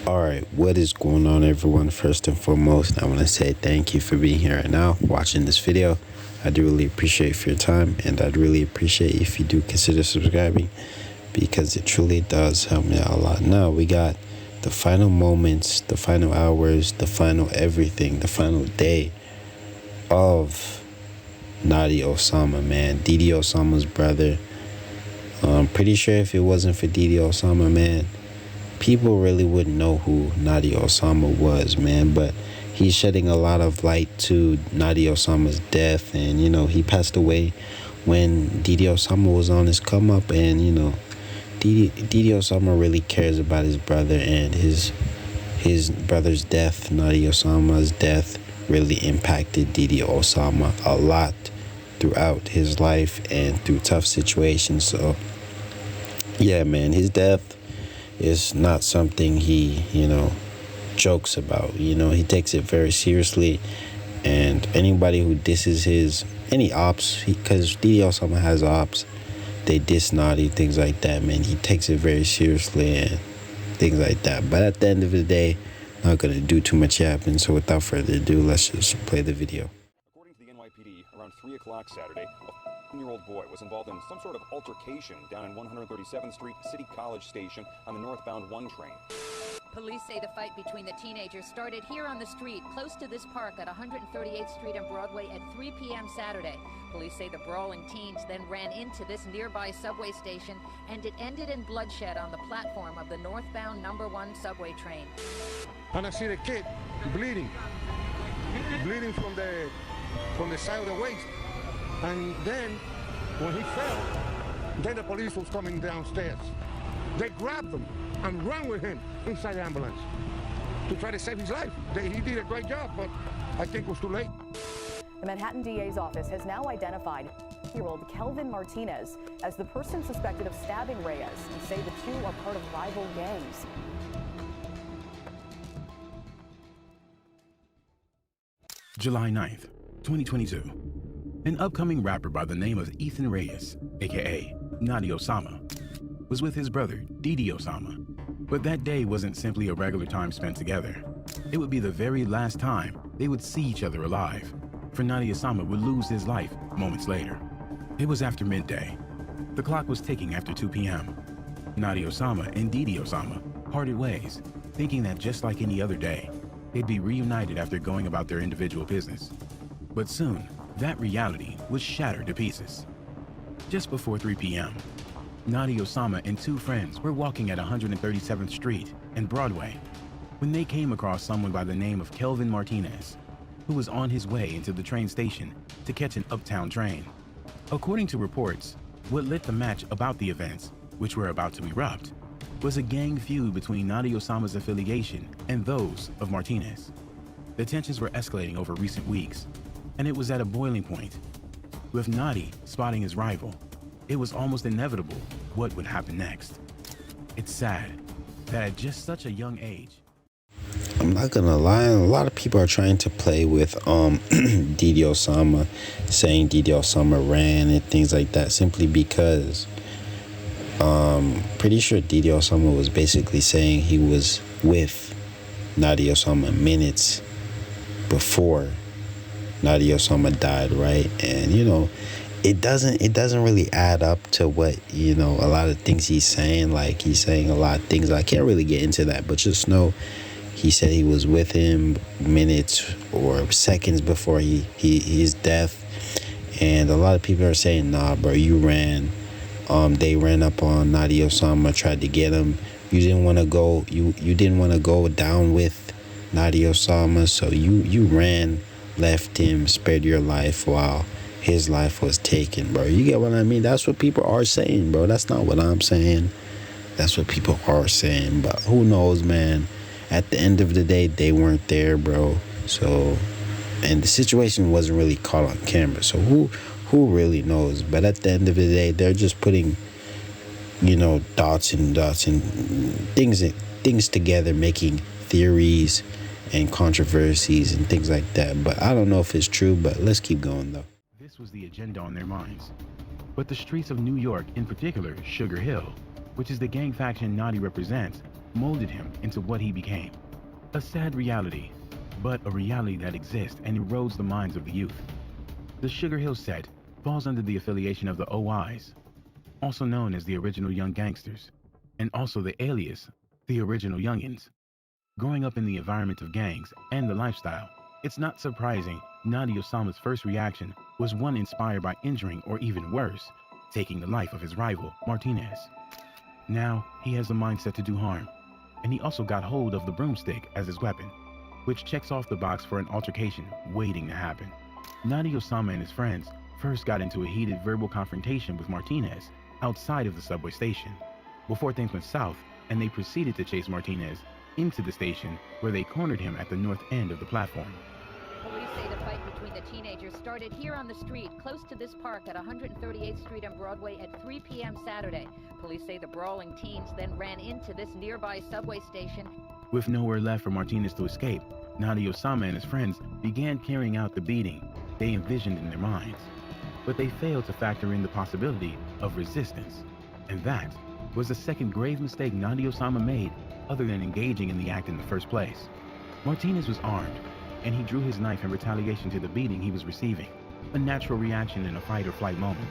Alright, what is going on, everyone? First and foremost, I want to say thank you for being here right now, watching this video. I do really appreciate for your time, and I'd really appreciate if you do consider subscribing, because it truly does help me out a lot. Now, we got the final moments, the final hours, the final everything, the final day of Notti Osama, man. Osama's brother. I'm pretty sure if it wasn't for Osama, man, people really wouldn't know who Notti Osama was, man. But he's shedding a lot of light to Notti Osama's death, and he passed away when Osama was on his come up, and Osama really cares about his brother, and his brother's death, Notti Osama's death, really impacted Osama a lot throughout his life and through tough situations. So yeah, man, his death is not something he jokes about. He takes it very seriously, and anybody who disses any ops, because Osama has ops, they diss Notti, things like that, man. He takes it very seriously and things like that. But at the end of the day, not gonna do too much yapping. So without further ado, let's just play the video. According to the NYPD, around 3 o'clock Saturday, a 14-year-old boy was involved in some sort of altercation down in 137th Street City College Station on the northbound 1 train. Police say the fight between the teenagers started here on the street, close to this park at 138th Street and Broadway at 3 p.m. Saturday. Police say the brawling teens then ran into this nearby subway station, and it ended in bloodshed on the platform of the northbound number 1 subway train. And I see the kid bleeding from the side of the waist. And then when he fell, then the police was coming downstairs. They grabbed him and ran with him inside the ambulance to try to save his life. He did a great job, but I think it was too late. The Manhattan DA's office has now identified 8-year-old Kelvin Martinez as the person suspected of stabbing Reyes, and say the two are part of rival gangs. July 9th, 2022. An upcoming rapper by the name of Ethan Reyes, aka Notti Osama, was with his brother, Osama. But that day wasn't simply a regular time spent together. It would be the very last time they would see each other alive, for Notti Osama would lose his life moments later. It was after midday. The clock was ticking after 2 p.m. Notti Osama and Osama parted ways, thinking that just like any other day, they'd be reunited after going about their individual business. But soon, that reality was shattered to pieces. Just before 3 p.m., Notti Osama and 2 friends were walking at 137th Street and Broadway when they came across someone by the name of Kelvin Martinez, who was on his way into the train station to catch an uptown train. According to reports, what lit the match about the events, which were about to erupt, was a gang feud between Notti Osama's affiliation and those of Martinez. The tensions were escalating over recent weeks, and it was at a boiling point. With Notti spotting his rival, it was almost inevitable what would happen next. It's sad that at just such a young age, I'm not gonna lie, a lot of people are trying to play with Osama, saying Osama ran and things like that, simply because pretty sure Osama was basically saying he was with Notti Osama minutes before Notti Osama died, right? And it doesn't really add up to what a lot of things he's saying. Like, he's saying a lot of things. I can't really get into that, but just know he said he was with him minutes or seconds before his death. And a lot of people are saying, nah, bro, you ran. They ran up on Notti Osama, tried to get him. You didn't want to go. You didn't want to go down with Notti Osama, so you ran, left him, spared your life while his life was taken, bro. You get what I mean? That's what people are saying, bro. That's not what I'm saying. That's what people are saying. But who knows, man? At the end of the day, they weren't there, bro. So, and the situation wasn't really caught on camera. So who really knows? But at the end of the day, they're just putting, dots and things together, making theories and controversies and things like that. But I don't know if it's true, but let's keep going, though. this was the agenda on their minds. But the streets of New York, in particular Sugar Hill, which is the gang faction Notti represents, molded him into what he became. A sad reality, but a reality that exists and erodes the minds of the youth. The Sugar Hill set falls under the affiliation of the OIs, also known as the Original Young Gangsters, and also the alias, the Original Youngins. Growing up in the environment of gangs and the lifestyle, it's not surprising Notti Osama's first reaction was one inspired by injuring, or even worse, taking the life of his rival, Martinez. Now, he has the mindset to do harm, and he also got hold of the broomstick as his weapon, which checks off the box for an altercation waiting to happen. Notti Osama and his friends first got into a heated verbal confrontation with Martinez outside of the subway station, before things went south and they proceeded to chase Martinez into the station, where they cornered him at the north end of the platform. Police say the fight between the teenagers started here on the street, close to this park at 138th Street and Broadway at 3 p.m. Saturday. Police say the brawling teens then ran into this nearby subway station. With nowhere left for Martinez to escape, Notti Osama and his friends began carrying out the beating they envisioned in their minds. But they failed to factor in the possibility of resistance. And that was the second grave mistake Notti Osama made, other than engaging in the act in the first place. Martinez was armed, and he drew his knife in retaliation to the beating he was receiving, a natural reaction in a fight or flight moment.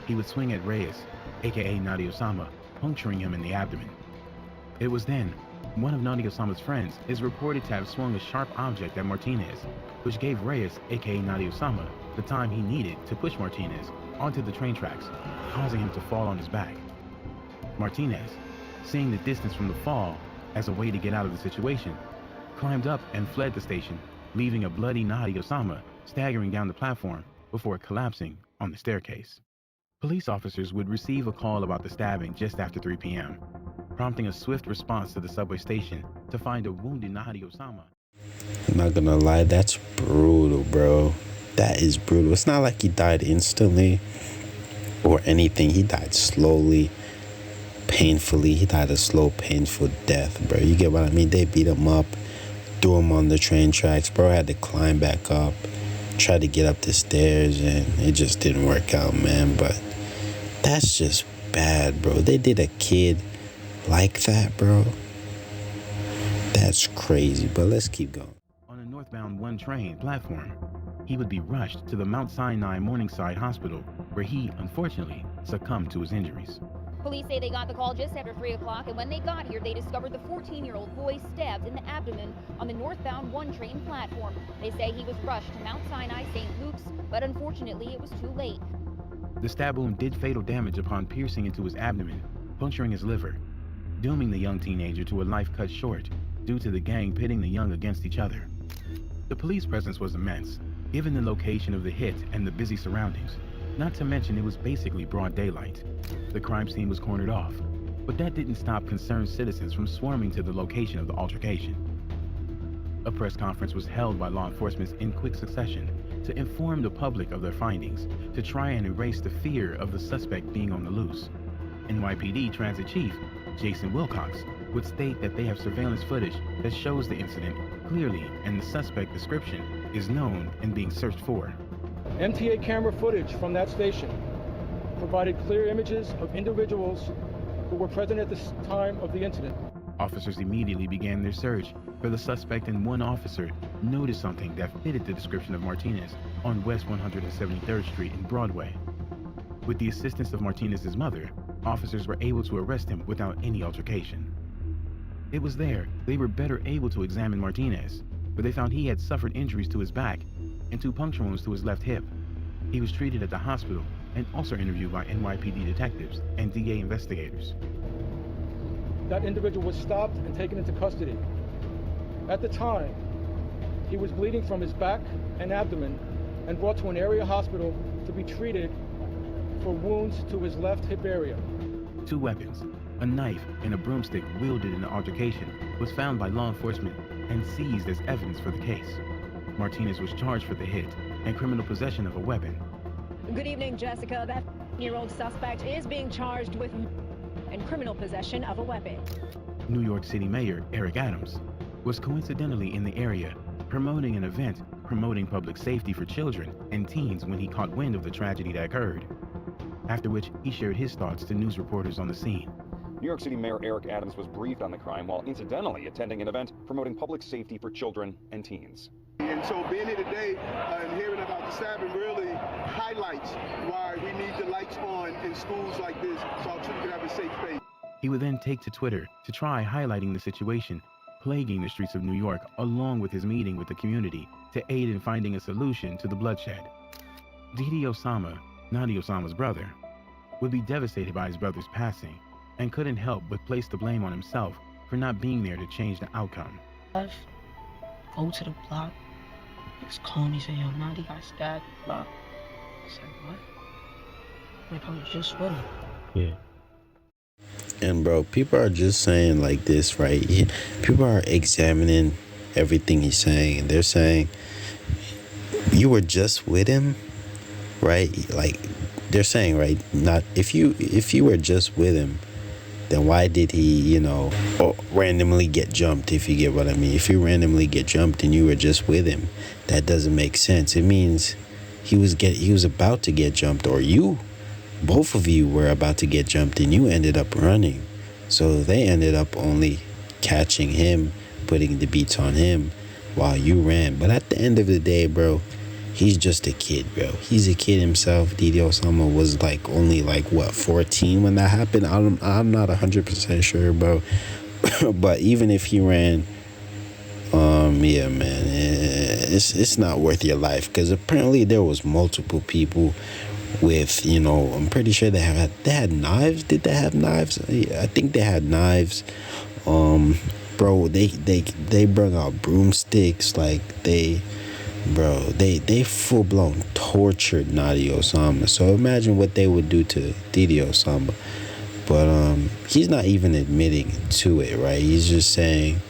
He would swing at Reyes, aka Notti Osama, puncturing him in the abdomen. It was then one of Notti Osama's friends is reported to have swung a sharp object at Martinez, which gave Reyes, aka Notti Osama, the time he needed to push Martinez onto the train tracks, causing him to fall on his back. Martinez, seeing the distance from the fall as a way to get out of the situation, climbed up and fled the station, leaving a bloody Notti Osama staggering down the platform before collapsing on the staircase. Police officers would receive a call about the stabbing just after 3 p.m., prompting a swift response to the subway station to find a wounded Notti Osama. I'm not gonna lie, that's brutal, bro. That is brutal. It's not like he died instantly or anything. He died slowly, painfully. He died a slow, painful death, bro. You get what I mean? They beat him up, threw him on the train tracks. Bro had to climb back up, tried to get up the stairs, and it just didn't work out, man. But that's just bad, bro. They did a kid like that, bro. That's crazy, but let's keep going. On a northbound 1 train platform, he would be rushed to the Mount Sinai Morningside Hospital, where he, unfortunately, succumbed to his injuries. Police say they got the call just after 3 o'clock, and when they got here, they discovered the 14-year-old boy stabbed in the abdomen on the northbound 1 train platform. They say he was rushed to Mount Sinai St. Luke's, but unfortunately, it was too late. The stab wound did fatal damage upon piercing into his abdomen, puncturing his liver, dooming the young teenager to a life cut short due to the gang pitting the young against each other. The police presence was immense, given the location of the hit and the busy surroundings. Not to mention it was basically broad daylight. The crime scene was cornered off, but that didn't stop concerned citizens from swarming to the location of the altercation. A press conference was held by law enforcement in quick succession to inform the public of their findings, to try and erase the fear of the suspect being on the loose. NYPD Transit Chief Jason Wilcox would state that they have surveillance footage that shows the incident clearly, and the suspect description is known and being searched for. MTA camera footage from that station provided clear images of individuals who were present at the time of the incident. Officers immediately began their search for the suspect, and one officer noticed something that fitted the description of Martinez on West 173rd Street in Broadway. With the assistance of Martinez's mother, officers were able to arrest him without any altercation. It was there they were better able to examine Martinez, but they found he had suffered injuries to his back and 2 puncture wounds to his left hip. He was treated at the hospital and also interviewed by NYPD detectives and DA investigators. That individual was stopped and taken into custody. At the time, he was bleeding from his back and abdomen and brought to an area hospital to be treated for wounds to his left hip area. 2 weapons, a knife and a broomstick wielded in the altercation, was found by law enforcement and seized as evidence for the case. Martinez was charged for the hit and criminal possession of a weapon. Good evening, Jessica. That 10-year-old suspect is being charged with and criminal possession of a weapon. New York City Mayor Eric Adams was coincidentally in the area promoting an event promoting public safety for children and teens when he caught wind of the tragedy that occurred, after which he shared his thoughts to news reporters on the scene. New York City Mayor Eric Adams was briefed on the crime while incidentally attending an event promoting public safety for children and teens. And so being here today and hearing about the stabbing really highlights why we need the lights on in schools like this so our children can have a safe space. He would then take to Twitter to try highlighting the situation plaguing the streets of New York, along with his meeting with the community to aid in finding a solution to the bloodshed. Didi Osama, Notti Osama's brother, would be devastated by his brother's passing and couldn't help but place the blame on himself for not being there to change the outcome. Go to the block. It's calling me saying, yo, Notti got stabbed. Block. I said, what? Like, I was just with him. Yeah. And bro, people are just saying like this, right? People are examining everything he's saying, and they're saying, you were just with him, right? Like, they're saying, right, not if you were just with him, then why did he, randomly get jumped, if you get what I mean? If you randomly get jumped and you were just with him, that doesn't make sense. It means he was about to get jumped, or both of you were about to get jumped and you ended up running. So they ended up only catching him, putting the beats on him while you ran. But at the end of the day, bro, he's just a kid, bro. He's a kid himself. Didi Osama was only 14 when that happened. I'm not 100% sure, bro. But even if he ran, yeah, man, it's not worth your life, because apparently there was multiple people with, I'm pretty sure they had knives. Did they have knives? I think they had knives. Bro, they brought out broomsticks. They full-blown tortured Notti Osama. So imagine what they would do to Didi Osama. But he's not even admitting to it, right? He's just saying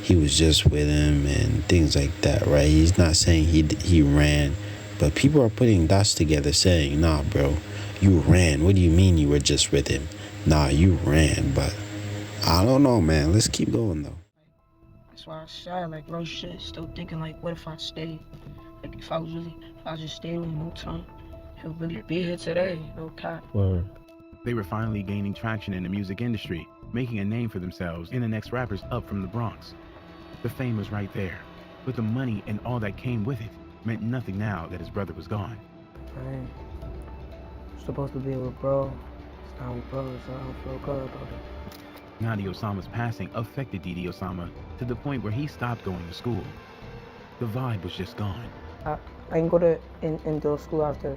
he was just with him and things like that, right? He's not saying he ran. But people are putting dots together saying, nah, bro, you ran. What do you mean you were just with him? Nah, you ran. But I don't know, man. Let's keep going, though. That's why I said, real shit. Still thinking, what if I stayed? If I just stayed with him no time, he'll really be here today. No cap. Word. They were finally gaining traction in the music industry, making a name for themselves and the next rappers up from the Bronx. The fame was right there, but the money and all that came with it meant nothing now that his brother was gone. I'm supposed to be with bro. It's not with bro, so I don't feel good about it. Notti Osama's passing affected Didi Osama to the point where he stopped going to school. The vibe was just gone. I can go to indoor school after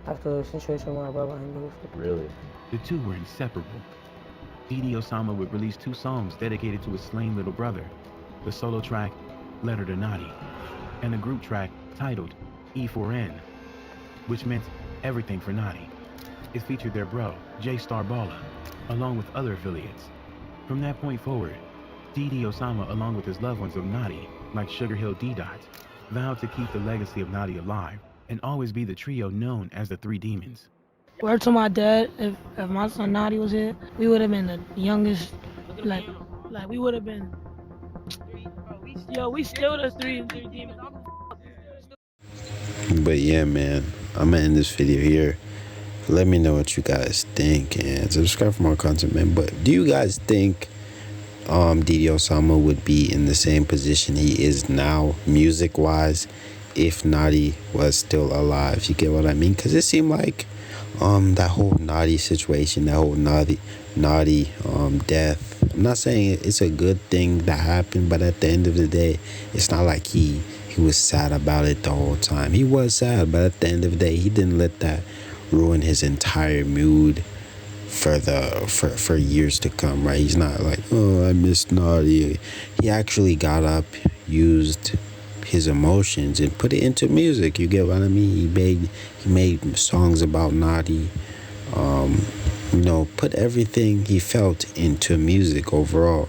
the situation with my brother. Really? The two were inseparable. Didi Osama would release 2 songs dedicated to his slain little brother, the solo track, Letter to Notti, and a group track titled E4N, which meant everything for Notti. It featured their bro, J Star Balla, along with other affiliates. From that point forward, Didi Osama, along with his loved ones of Notti, like Sugar Hill D-Dot, vowed to keep the legacy of Notti alive and always be the trio known as the Three Demons. Word to my dad, if my son Notti was here, we would have been the youngest, we would have been, we still the three demons. But yeah, man, I'm gonna end this video here. Let me know what you guys think and subscribe for more content, man. But do you guys think Didi Osama would be in the same position he is now, music-wise, if Notti was still alive? You get what I mean? Because it seemed like that whole Notti situation, that whole Notti death, I'm not saying it's a good thing that happened, but at the end of the day, it's not like he was sad about it the whole time. He was sad, but at the end of the day, he didn't let that ruin his entire mood for years to come, right? He's not like, oh, I miss Notti. He actually got up, used his emotions and put it into music. You get what I mean? He made songs about Notti. Put everything he felt into music overall.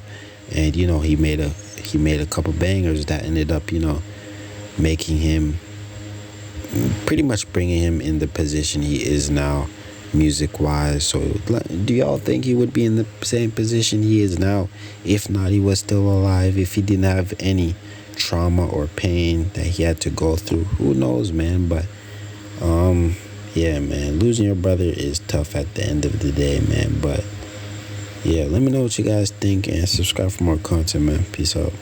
And he made a couple bangers that ended up making him, pretty much bringing him in the position he is now, music-wise. So do y'all think he would be in the same position he is now if Notti was still alive, if he didn't have any trauma or pain that he had to go through? Who knows, man? But yeah, man, losing your brother is tough at the end of the day, man. But Yeah, let me know what you guys think and subscribe for more content, man. Peace out.